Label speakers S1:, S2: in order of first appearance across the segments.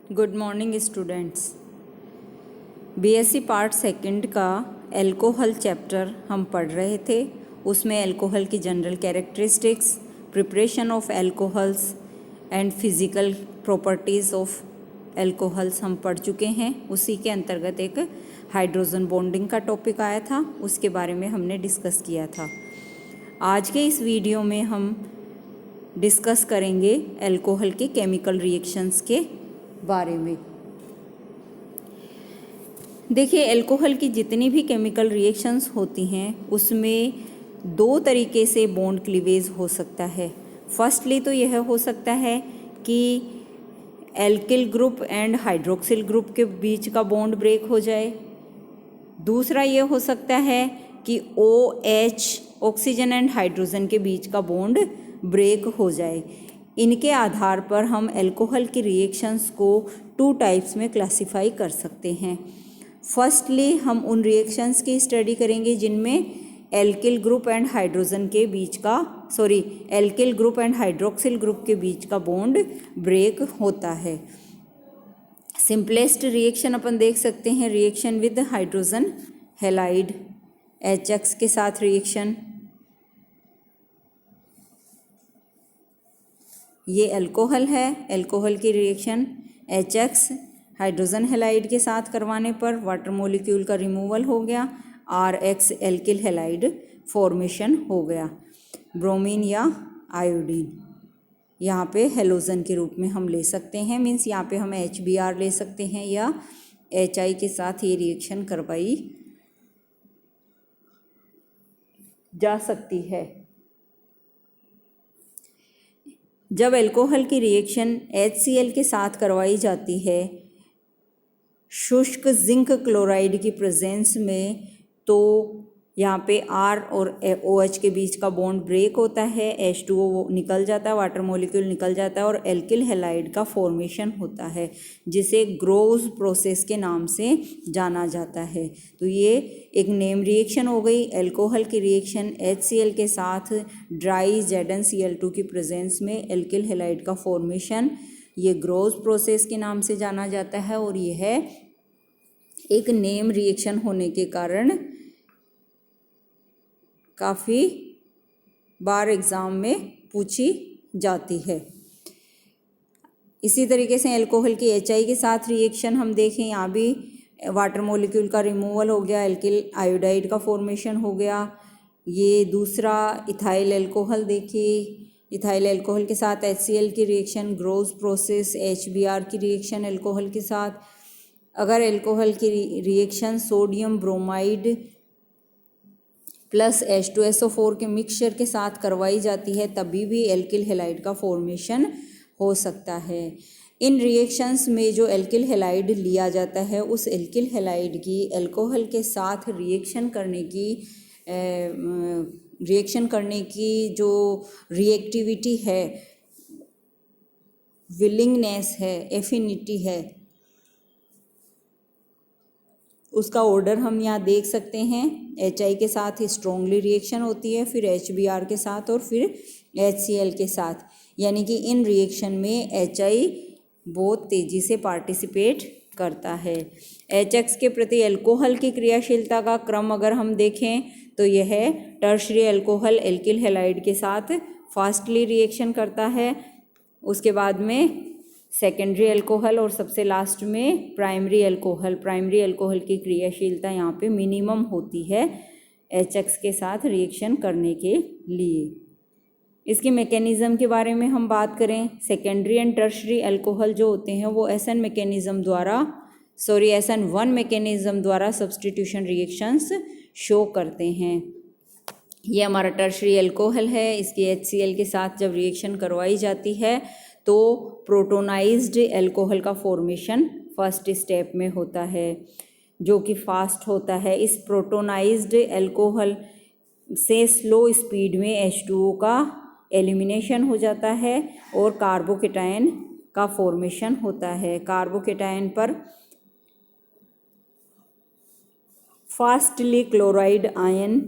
S1: Good morning students. BSc part second का alcohol chapter हम पढ़ रहे थे। उसमें एल्कोहल की general characteristics, preparation of alcohols and physical properties of alcohols हम पढ़ चुके हैं। उसी के अंतर्गत एक हाइड्रोजन बॉन्डिंग का टॉपिक आया था, उसके बारे में हमने डिस्कस किया था। आज के इस वीडियो में हम डिस्कस करेंगे एल्कोहल के केमिकल रिएक्शंस के बारे में। देखिए, एल्कोहल की जितनी भी केमिकल रिएक्शंस होती हैं उसमें दो तरीके से बॉन्ड क्लीवेज हो सकता है। फर्स्टली तो यह हो सकता है कि alkyl group and hydroxyl group के बीच का बॉन्ड ब्रेक हो जाए। दूसरा ये हो सकता है कि OH ऑक्सीजन एंड हाइड्रोजन के बीच का बॉन्ड ब्रेक हो जाए। इनके आधार पर हम एल्कोहल की रिएक्शंस को टू टाइप्स में क्लासिफाई कर सकते हैं। फर्स्टली हम उन रिएक्शंस की स्टडी करेंगे जिनमें alkyl group and hydroxyl group के बीच का बॉन्ड ब्रेक होता है। सिंपलेस्ट रिएक्शन अपन देख सकते हैं, reaction with hydrogen halide, HX के साथ रिएक्शन। ये अल्कोहल है, अल्कोहल की रिएक्शन HX हाइड्रोजन हैलाइड के साथ करवाने पर वाटर मॉलिक्यूल का रिमूवल हो गया, RH एल्किल हैलाइड फॉर्मेशन हो गया। ब्रोमीन या आयोडीन यहाँ पे हेलोजन के रूप में हम ले सकते हैं, मीन्स यहाँ पे हम HBr ले सकते हैं या HI के साथ ये रिएक्शन करवाई जा सकती है। जब एल्कोहल की रिएक्शन HCl के साथ करवाई जाती है शुष्क जिंक क्लोराइड की प्रेजेंस में, तो यहाँ पे R और OH के बीच का बॉन्ड ब्रेक होता है, H2O निकल जाता है, वाटर मॉलिक्यूल निकल जाता है और एल्किल हैलाइड का फॉर्मेशन होता है, जिसे ग्रोज प्रोसेस के नाम से जाना जाता है। तो ये एक नेम रिएक्शन हो गई। एल्कोहल की रिएक्शन HCl के साथ ड्राई ZnCl2 की प्रेजेंस में एल्किल हैलाइड का फॉर्मेशन, ये ग्रोज प्रोसेस के नाम से जाना जाता है और यह एक नेम रिएक्शन होने के कारण काफ़ी बार एग्ज़ाम में पूछी जाती है। इसी तरीके से एल्कोहल की HI के साथ रिएक्शन हम देखें, यहाँ भी वाटर मॉलिक्यूल का रिमूवल हो गया, एल्किल आयोडाइड का फॉर्मेशन हो गया। ये दूसरा इथाइल एल्कोहल देखिए, इथाइल एल्कोहल के साथ HCl की रिएक्शन, ग्रोज प्रोसेस, HBr की रिएक्शन एल्कोहल के साथ। अगर एल्कोहल की reaction sodium bromide plus H2SO4 के मिक्सचर के साथ करवाई जाती है तभी भी एल्किल हैलाइड का फॉर्मेशन हो सकता है। इन रिएक्शंस में जो एल्किल हैलाइड लिया जाता है उस एल्किल हैलाइड की एल्कोहल के साथ रिएक्शन करने की जो रिएक्टिविटी है, विलिंगनेस है, एफिनिटी है, उसका ऑर्डर हम यहाँ देख सकते हैं। HI के साथ स्ट्रॉन्गली रिएक्शन होती है, फिर HBr के साथ और फिर HCl के साथ, यानी कि इन रिएक्शन में HI बहुत तेज़ी से पार्टिसिपेट करता है। HX के प्रति एल्कोहल की क्रियाशीलता का क्रम अगर हम देखें तो यह टर्शरी एल्कोहल एल्किल हैलाइड के साथ फास्टली रिएक्शन करता है, उसके बाद में सेकेंडरी अल्कोहल और सबसे लास्ट में प्राइमरी अल्कोहल की क्रियाशीलता यहाँ पे मिनिमम होती है HX के साथ रिएक्शन करने के लिए। इसकी मैकेनिज़्म के बारे में हम बात करें, सेकेंडरी एंड टर्शरी अल्कोहल जो होते हैं वो SN1 मैकेनिज़्म द्वारा सब्सटीट्यूशन रिएक्शंस शो करते हैं। ये हमारा टर्शरी अल्कोहल है, इसकी HCl के साथ जब रिएक्शन करवाई जाती है तो प्रोटोनाइज्ड एल्कोहल का फॉर्मेशन फर्स्ट स्टेप में होता है, जो कि फास्ट होता है। इस प्रोटोनाइज्ड एल्कोहल से स्लो स्पीड में H2O का एलिमिनेशन हो जाता है और कार्बोकेटायन का फॉर्मेशन होता है। कार्बोकेटायन पर फास्टली क्लोराइड आयन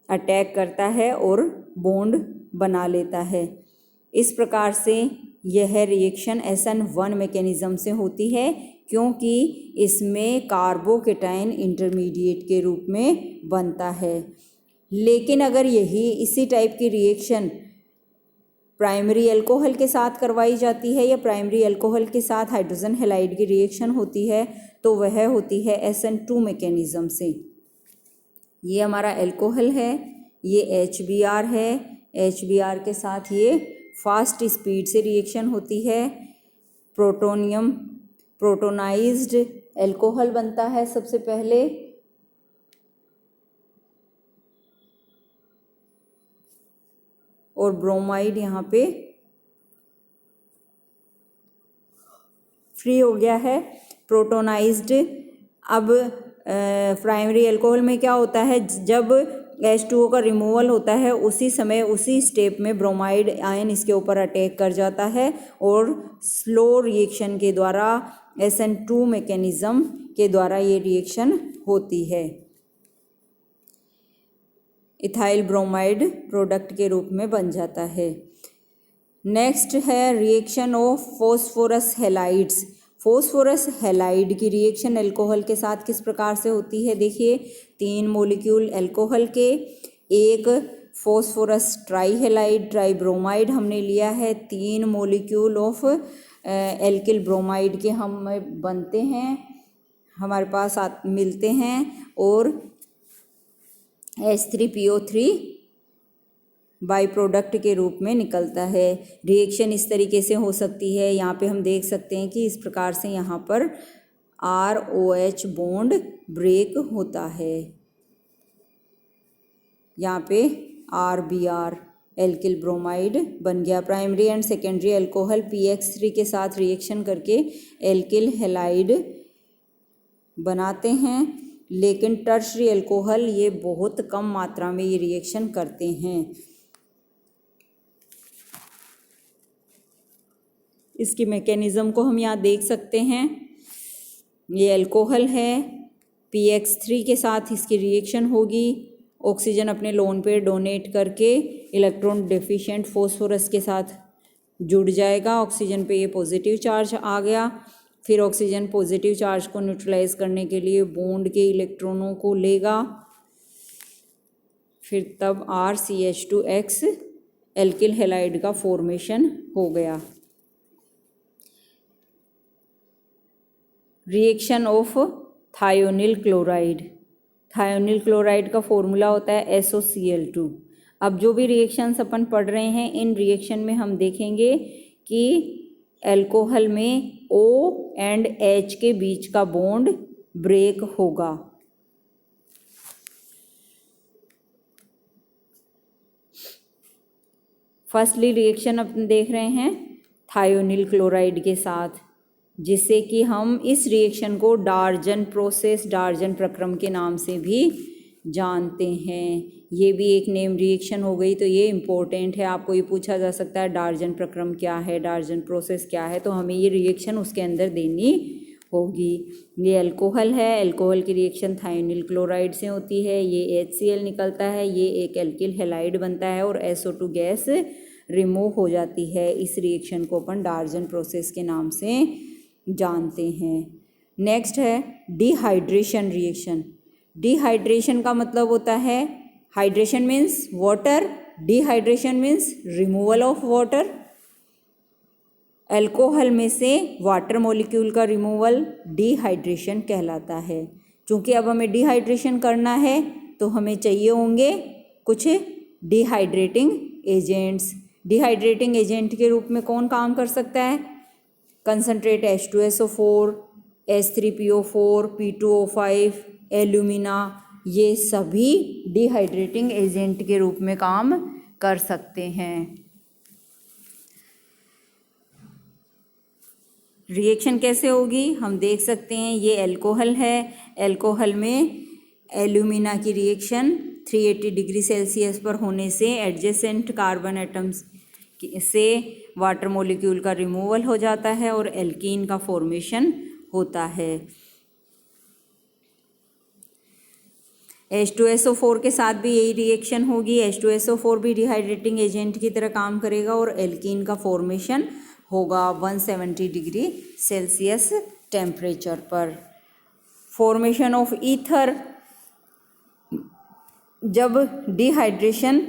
S1: अटैक करता है और बॉन्ड बना लेता है। इस प्रकार से यह रिएक्शन SN1 मैकेनिज़्म से होती है, क्योंकि इसमें कार्बोकेटाइन इंटरमीडिएट के रूप में बनता है। लेकिन अगर यही इसी टाइप की रिएक्शन प्राइमरी अल्कोहल के साथ करवाई जाती है या प्राइमरी अल्कोहल के साथ हाइड्रोजन हैलाइड की रिएक्शन होती है, तो वह होती है SN2 मैकेनिज़्म से। ये हमारा अल्कोहल है, ये HBr है, HBr के साथ ये फास्ट स्पीड से रिएक्शन होती है, प्रोटोनाइज्ड अल्कोहल बनता है सबसे पहले, और ब्रोमाइड यहाँ पे फ्री हो गया है, प्रोटोनाइज्ड। अब प्राइमरी अल्कोहल में क्या होता है, जब H2O का रिमूवल होता है उसी समय उसी स्टेप में ब्रोमाइड आयन इसके ऊपर अटैक कर जाता है और स्लो रिएक्शन के द्वारा SN2 मैकेनिज़्म के द्वारा ये रिएक्शन होती है, इथाइल ब्रोमाइड प्रोडक्ट के रूप में बन जाता है। नेक्स्ट है reaction of phosphorus halides. Phosphorus halide की रिएक्शन अल्कोहल के साथ किस प्रकार से होती है, देखिए 3 मॉलिक्यूल अल्कोहल के, एक फॉस्फोरस ट्राईहैलाइड ट्राईब्रोमाइड हमने लिया है, 3 मॉलिक्यूल ऑफ एल्किल ब्रोमाइड के हम बनते हैं, हमारे पास मिलते हैं, और H3PO3 बाई प्रोडक्ट के रूप में निकलता है। रिएक्शन इस तरीके से हो सकती है, यहाँ पे हम देख सकते हैं कि इस प्रकार से यहाँ पर ROH बॉन्ड ब्रेक होता है, यहाँ पे RBr एल्किल ब्रोमाइड बन गया। Primary and secondary alcohol PX3 के साथ रिएक्शन करके एल्किल हैलाइड बनाते हैं, लेकिन टर्शरी अल्कोहल ये बहुत कम मात्रा में ये रिएक्शन करते हैं। इसकी मैकेनिज़्म को हम यहाँ देख सकते हैं, ये अल्कोहल है, PX3 के साथ इसकी रिएक्शन होगी, ऑक्सीजन अपने लोन पेयर डोनेट करके इलेक्ट्रॉन डेफिशिएंट फॉस्फोरस के साथ जुड़ जाएगा, ऑक्सीजन पे ये पॉजिटिव चार्ज आ गया, फिर ऑक्सीजन पॉजिटिव चार्ज को न्यूट्रलाइज करने के लिए बॉन्ड के इलेक्ट्रॉनों को लेगा, फिर तब RCH2X एल्किल हैलाइड का फॉर्मेशन हो गया। Reaction of thionyl chloride. Thionyl chloride का फॉर्मूला होता है SOCl2। अब जो भी रिएक्शंस अपन पढ़ रहे हैं, इन रिएक्शन में हम देखेंगे कि अल्कोहल में O एंड H के बीच का बॉन्ड ब्रेक होगा। फर्स्टली रिएक्शन अपन देख रहे हैं थायोनिल क्लोराइड के साथ, जिससे कि हम इस रिएक्शन को डार्जन प्रोसेस, डार्जन प्रक्रम के नाम से भी जानते हैं। ये भी एक नेम रिएक्शन हो गई, तो ये इम्पोर्टेंट है, आपको ये पूछा जा सकता है डार्जन प्रक्रम क्या है, डार्जन प्रोसेस क्या है, तो हमें ये रिएक्शन उसके अंदर देनी होगी। ये अल्कोहल है, अल्कोहल की रिएक्शन थायोनिल क्लोराइड से होती है, ये HCl निकलता है, ये एक एल्किल हैलाइड बनता है और SO2 गैस रिमूव हो जाती है। इस रिएक्शन को अपन डार्जन प्रोसेस के नाम से जानते हैं। नेक्स्ट है डिहाइड्रेशन रिएक्शन। डिहाइड्रेशन का मतलब होता है, hydration means water, dehydration means removal of water. Alcohol में से वाटर मॉलिक्यूल का रिमूवल डिहाइड्रेशन कहलाता है। चूँकि अब हमें डिहाइड्रेशन करना है तो हमें चाहिए होंगे कुछ डिहाइड्रेटिंग एजेंट्स। डिहाइड्रेटिंग एजेंट के रूप में कौन काम कर सकता है? Concentrate H2SO4, H3PO4, P2O5, alumina, ये सभी डिहाइड्रेटिंग एजेंट के रूप में काम कर सकते हैं। रिएक्शन कैसे होगी हम देख सकते हैं। ये अल्कोहल है, अल्कोहल में एल्यूमिना की रिएक्शन 380 डिग्री सेल्सियस पर होने से एडजेसेंट कार्बन एटम्स से वाटर मॉलिक्यूल का रिमूवल हो जाता है और एल्कीन का फॉर्मेशन होता है। H2SO4 के साथ भी यही रिएक्शन होगी। H2SO4 भी डिहाइड्रेटिंग एजेंट की तरह काम करेगा और एल्कीन का फॉर्मेशन होगा 170 डिग्री सेल्सियस टेम्परेचर पर। फॉर्मेशन ऑफ ईथर, जब डिहाइड्रेशन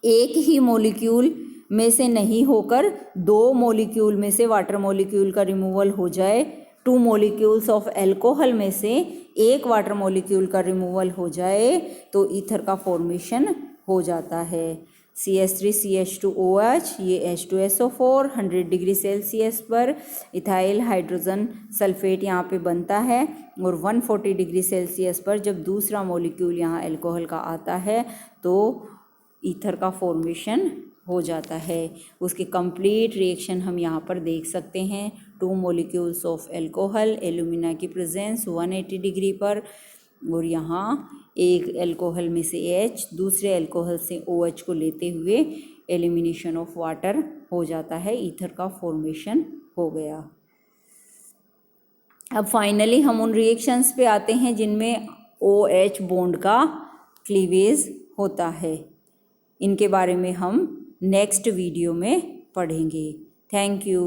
S1: एक ही मॉलिक्यूल में से नहीं होकर दो मॉलिक्यूल में से वाटर मॉलिक्यूल का रिमूवल हो जाए, 2 मॉलिक्यूल्स ऑफ अल्कोहल में से एक वाटर मॉलिक्यूल का रिमूवल हो जाए तो ईथर का फॉर्मेशन हो जाता है। CH3CH2OH, ये H2SO4 100 डिग्री सेल्सियस पर इथाइल हाइड्रोजन सल्फेट यहाँ पे बनता है, और 140 डिग्री सेल्सियस पर जब दूसरा मॉलिक्यूल यहाँ अल्कोहल का आता है तो ईथर का फॉर्मेशन हो जाता है। उसकी कंप्लीट रिएक्शन हम यहाँ पर देख सकते हैं। 2 मॉलिक्यूल्स ऑफ अल्कोहल, एल्यूमिना की प्रेजेंस 180 डिग्री पर, और यहाँ एक अल्कोहल में से H दूसरे अल्कोहल से OH को लेते हुए एलिमिनेशन ऑफ वाटर हो जाता है, ईथर का फॉर्मेशन हो गया। अब फाइनली हम उन रिएक्शंस पे आते हैं जिनमें OH बॉन्ड का क्लीवेज होता है। इनके बारे में हम नेक्स्ट वीडियो में पढ़ेंगे। Thank you.